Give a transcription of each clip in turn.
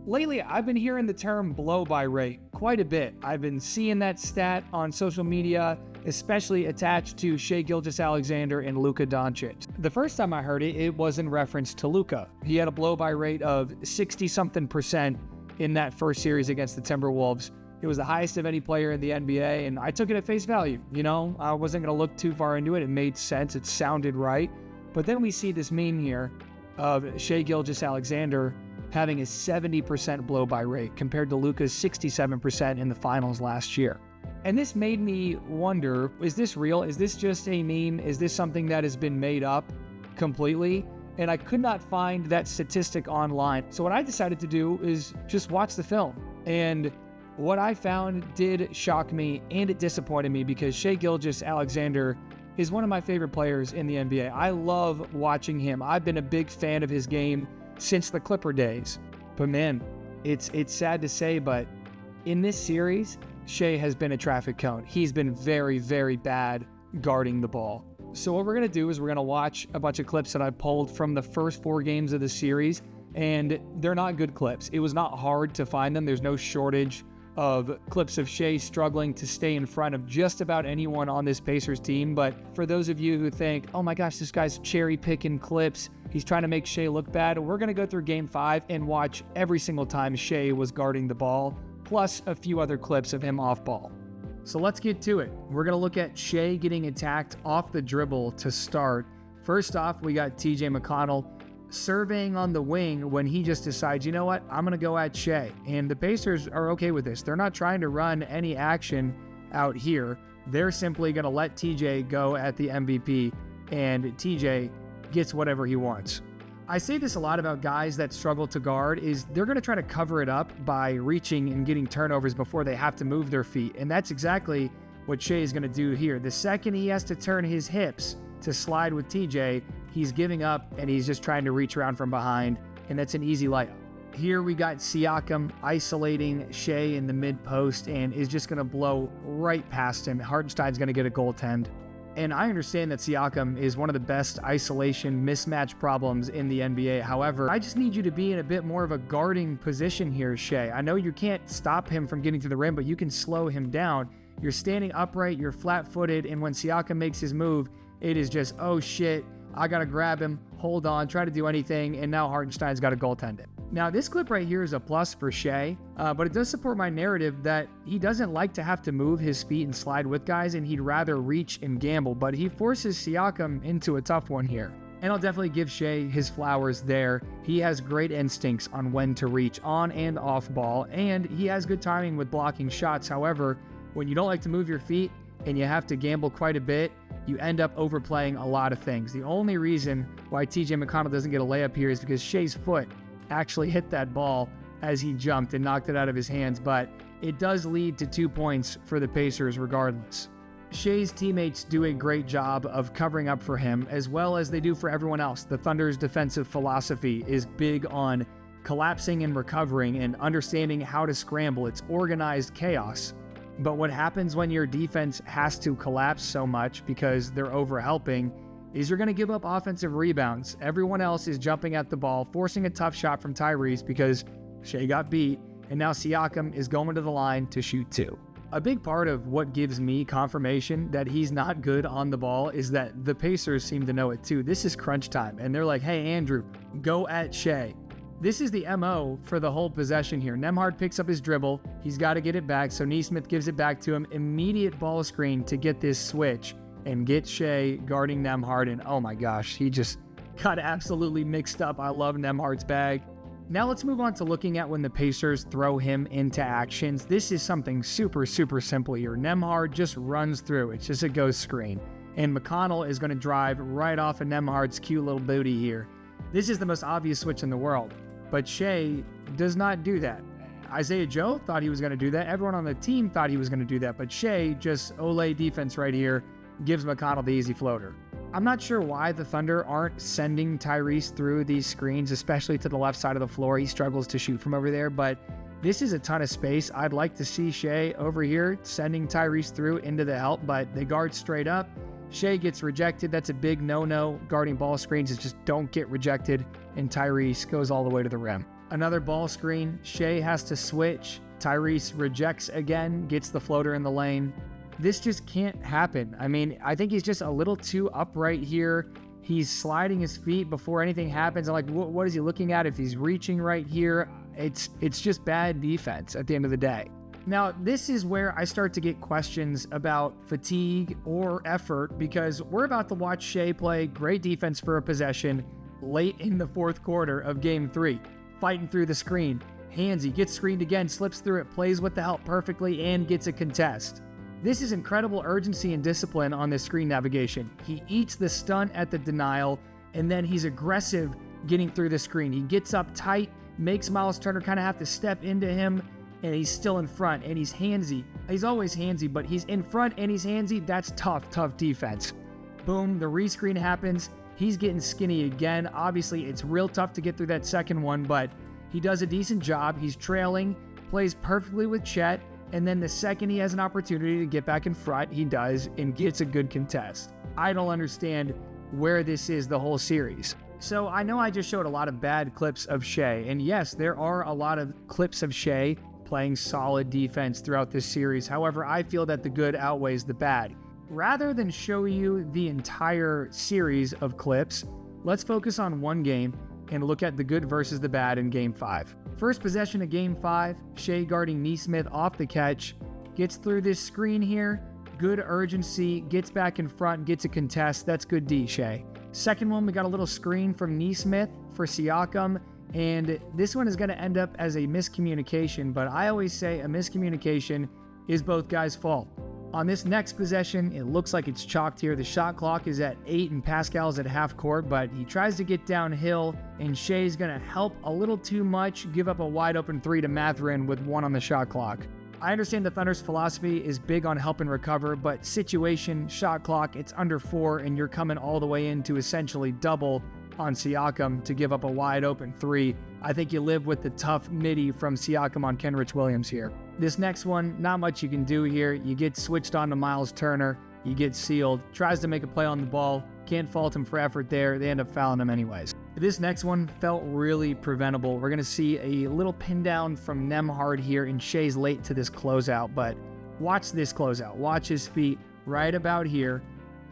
Lately, I've been hearing the term blow-by rate quite a bit. I've been seeing that stat on social media, especially attached to Shai Gilgeous-Alexander and Luka Doncic. The first time I heard it, it was in reference to Luka. He had a blow-by rate of 60-something% in that first series against the Timberwolves. It was the highest of any player in the NBA, and I took it at face value. You know, I wasn't going to look too far into it. It made sense. It sounded right. But then we see this meme here of Shai Gilgeous-Alexander having a 70% blow-by rate compared to Luka's 67% in the finals last year. And this made me wonder, is this real? Is this just a meme? Is this something that has been made up completely? And I could not find that statistic online. So what I decided to do is just watch the film. And what I found did shock me, and it disappointed me, because Shai Gilgeous-Alexander is one of my favorite players in the NBA. I love watching him. I've been a big fan of his game since the Clipper days. But man, it's sad to say, but in this series, Shai has been a traffic cone. He's been very, very bad guarding the ball. So what we're going to do is we're going to watch a bunch of clips that I pulled from the first 4 games of the series, and they're not good clips. It was not hard to find them. There's no shortage of clips of Shai struggling to stay in front of just about anyone on this Pacers team. But for those of you who think, oh my gosh, this guy's cherry picking clips, he's trying to make Shai look bad, we're going to go through game 5 and watch every single time Shai was guarding the ball, plus a few other clips of him off ball. So let's get to it. We're going to look at Shai getting attacked off the dribble to start. First off, we got TJ McConnell surveying on the wing when he just decides, you know what, I'm going to go at Shai. And the Pacers are okay with this. They're not trying to run any action out here. They're simply going to let TJ go at the MVP, and TJ gets whatever he wants. I say this a lot about guys that struggle to guard, is they're going to try to cover it up by reaching and getting turnovers before they have to move their feet. And that's exactly what Shai is going to do here. The second he has to turn his hips to slide with TJ, he's giving up and he's just trying to reach around from behind, and that's an easy layup. Here we got Siakam isolating Shai in the mid post and is just going to blow right past him. Hartenstein's going to get a goaltend. And I understand that Siakam is one of the best isolation mismatch problems in the NBA. However, I just need you to be in a bit more of a guarding position here, Shai. I know you can't stop him from getting to the rim, but you can slow him down. You're standing upright, you're flat-footed, and when Siakam makes his move, it is just, oh shit, I gotta grab him, hold on, try to do anything, and now Hartenstein's got to goaltend it. Now, this clip right here is a plus for Shai, but it does support my narrative that he doesn't like to have to move his feet and slide with guys, and he'd rather reach and gamble, but he forces Siakam into a tough one here. And I'll definitely give Shai his flowers there. He has great instincts on when to reach on and off ball, and he has good timing with blocking shots. However, when you don't like to move your feet and you have to gamble quite a bit, you end up overplaying a lot of things. The only reason why TJ McConnell doesn't get a layup here is because Shai's foot actually hit that ball as he jumped and knocked it out of his hands, but it does lead to 2 points for the Pacers regardless. Shai's teammates do a great job of covering up for him, as well as they do for everyone else. The Thunder's defensive philosophy is big on collapsing and recovering and understanding how to scramble. It's organized chaos. But what happens when your defense has to collapse so much because they're over-helping is you're going to give up offensive rebounds. Everyone else is jumping at the ball, forcing a tough shot from Tyrese because Shai got beat, and now Siakam is going to the line to shoot 2. A big part of what gives me confirmation that he's not good on the ball is that the Pacers seem to know it too. This is crunch time, and they're like, hey, Andrew, go at Shai. This is the MO for the whole possession here. Nembhard picks up his dribble. He's got to get it back, so Nesmith gives it back to him. Immediate ball screen to get this switch and get Shai guarding Nembhard, and oh my gosh, he just got absolutely mixed up. I love Nembhard's bag. Now let's move on to looking at when the Pacers throw him into actions. This is something super, super simple here. Nembhard just runs through. It's just a ghost screen. And McConnell is going to drive right off of Nembhard's cute little booty here. This is the most obvious switch in the world. But Shai does not do that. Isaiah Joe thought he was going to do that. Everyone on the team thought he was going to do that. But Shai, just Olay defense right here, gives McConnell the easy floater. I'm not sure why the Thunder aren't sending Tyrese through these screens, especially to the left side of the floor. He struggles to shoot from over there, but this is a ton of space. I'd like to see Shai over here sending Tyrese through into the help, but they guard straight up. Shai gets rejected. That's a big no-no. Guarding ball screens is just don't get rejected, and Tyrese goes all the way to the rim. Another ball screen. Shai has to switch. Tyrese rejects again, gets the floater in the lane. This just can't happen. I mean, I think he's just a little too upright here. He's sliding his feet before anything happens. I'm like, what is he looking at if he's reaching right here? It's just bad defense at the end of the day. Now, this is where I start to get questions about fatigue or effort, because we're about to watch Shai play great defense for a possession late in the fourth quarter of Game 3. Fighting through the screen. Handsy gets screened again, slips through it, plays with the help perfectly, and gets a contest. This is incredible urgency and discipline on this screen navigation. He eats the stun at the denial, and then he's aggressive getting through the screen. He gets up tight, makes Miles Turner kind of have to step into him, and he's still in front, and he's handsy. He's always handsy, but he's in front and he's handsy. That's tough defense. Boom, the rescreen happens. He's getting skinny again. Obviously, it's real tough to get through that second one, but he does a decent job. He's trailing, plays perfectly with Chet, and then the second he has an opportunity to get back in front, he does and gets a good contest. I don't understand where this is the whole series. So I know I just showed a lot of bad clips of Shai, and yes, there are a lot of clips of Shai playing solid defense throughout this series. However, I feel that the good outweighs the bad. Rather than show you the entire series of clips, let's focus on one game and look at the good versus the bad in Game 5. First possession of Game 5, Shai guarding Nesmith off the catch, gets through this screen here, good urgency, gets back in front, gets a contest. That's good D, Shai. Second one, we got a little screen from Nesmith for Siakam, and this one is going to end up as a miscommunication, but I always say a miscommunication is both guys' fault. On this next possession, it looks like it's chalked here. The shot clock is at 8 and Pascal's at half court, but he tries to get downhill, and Shai's going to help a little too much, give up a wide open 3 to Mathurin with 1 on the shot clock. I understand the Thunder's philosophy is big on help and recover, but situation, shot clock, it's under 4, and you're coming all the way in to essentially double on Siakam to give up a wide open 3. I think you live with the tough midi from Siakam on Kenrich Williams here. This next one, not much you can do here. You get switched on to Miles Turner. You get sealed. Tries to make a play on the ball. Can't fault him for effort there. They end up fouling him anyways. This next one felt really preventable. We're going to see a little pin down from Nembhard here, and Shai's late to this closeout, but watch this closeout. Watch his feet right about here.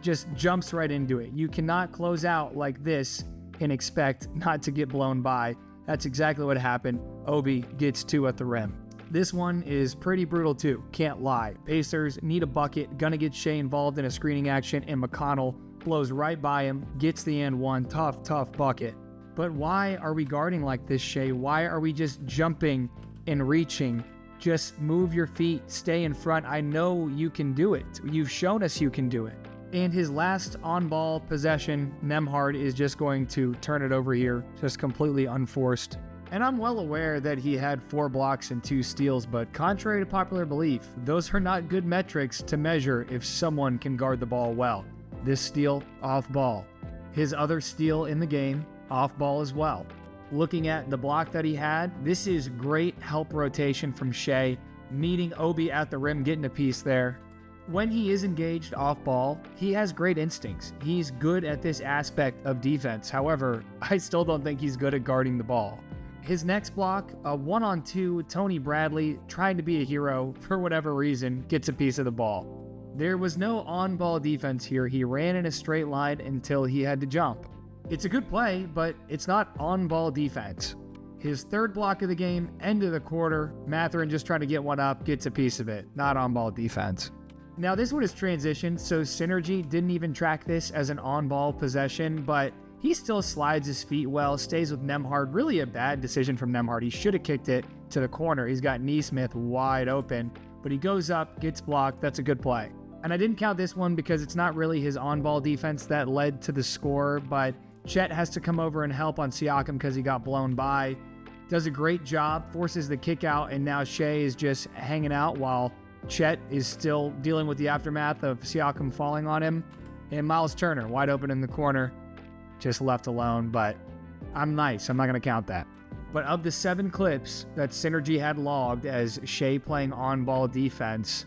Just jumps right into it. You cannot close out like this and expect not to get blown by. That's exactly what happened. Obi gets 2 at the rim. This one is pretty brutal too, can't lie. Pacers need a bucket, gonna get Shai involved in a screening action, and McConnell blows right by him, gets the and one. Tough bucket. But why are we guarding like this, Shai? Why are we just jumping and reaching? Just move your feet, stay in front. I know you can do it. You've shown us you can do it. And his last on-ball possession, Nembhard is just going to turn it over here, just completely unforced. And I'm well aware that he had 4 blocks and 2 steals, but contrary to popular belief, those are not good metrics to measure if someone can guard the ball well. This steal, off ball. His other steal in the game, off ball as well. Looking at the block that he had, this is great help rotation from Shai, meeting Obi at the rim, getting a piece there. When he is engaged off ball, he has great instincts. He's good at this aspect of defense. However, I still don't think he's good at guarding the ball. His next block, a 1-on-2, Tony Bradley, trying to be a hero for whatever reason, gets a piece of the ball. There was no on-ball defense here. He ran in a straight line until he had to jump. It's a good play, but it's not on-ball defense. His third block of the game, end of the quarter, Mathurin just trying to get one up, gets a piece of it. Not on-ball defense. Now this one is transition, so Synergy didn't even track this as an on-ball possession, but he still slides his feet well, stays with Nembhard. Really a bad decision from Nembhard. He should have kicked it to the corner. He's got Nesmith wide open, but he goes up, gets blocked. That's a good play. And I didn't count this one because it's not really his on-ball defense that led to the score, but Chet has to come over and help on Siakam because he got blown by. Does a great job, forces the kick out, and now Shai is just hanging out while Chet is still dealing with the aftermath of Siakam falling on him. And Miles Turner, wide open in the corner, just left alone, but I'm nice. I'm not going to count that. But of the 7 clips that Synergy had logged as Shai playing on-ball defense,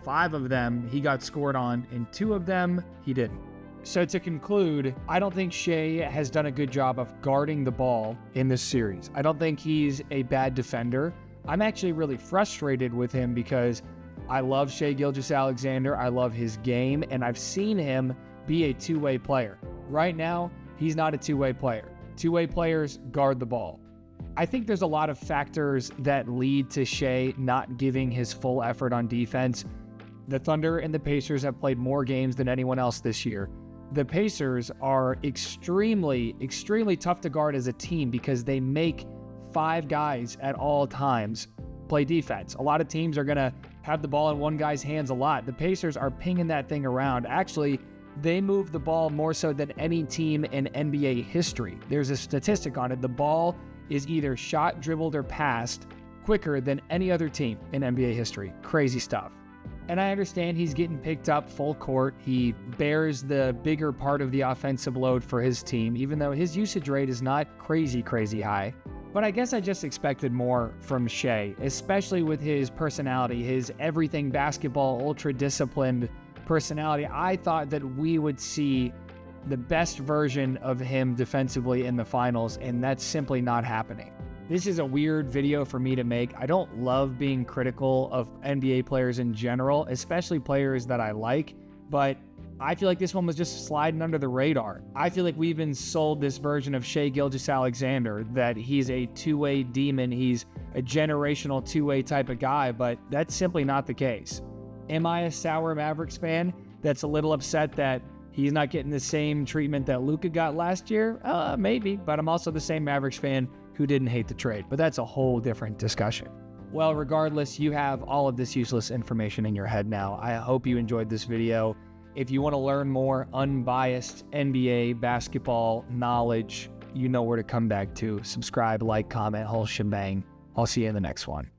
5 of them he got scored on, and 2 of them he didn't. So to conclude, I don't think Shai has done a good job of guarding the ball in this series. I don't think he's a bad defender. I'm actually really frustrated with him because I love Shai Gilgeous-Alexander. I love his game, and I've seen him be a two-way player. Right now, he's not a two-way player. Two-way players guard the ball. I think there's a lot of factors that lead to Shai not giving his full effort on defense. The Thunder and the Pacers have played more games than anyone else this year. The Pacers are extremely, extremely tough to guard as a team because they make 5 guys at all times play defense. A lot of teams are going to have the ball in one guy's hands a lot. The Pacers are pinging that thing around. Actually, they move the ball more so than any team in NBA history. There's a statistic on it. The ball is either shot, dribbled, or passed quicker than any other team in NBA history. Crazy stuff. And I understand he's getting picked up full court. He bears the bigger part of the offensive load for his team, even though his usage rate is not crazy high. But I guess I just expected more from Shai, especially with his personality, his everything basketball, ultra-disciplined personality. I thought that we would see the best version of him defensively in the finals, and that's simply not happening. This is a weird video for me to make. I don't love being critical of NBA players in general, especially players that I like, but I feel like this one was just sliding under the radar. I feel like we've been sold this version of Shai Gilgeous-Alexander, that he's a two-way demon, he's a generational two-way type of guy, but that's simply not the case. Am I a sour Mavericks fan that's a little upset that he's not getting the same treatment that Luka got last year? Maybe, but I'm also the same Mavericks fan who didn't hate the trade, but that's a whole different discussion. Well, regardless, you have all of this useless information in your head now. I hope you enjoyed this video. If you want to learn more unbiased NBA basketball knowledge, you know where to come back to. Subscribe, like, comment, whole shebang. I'll see you in the next one.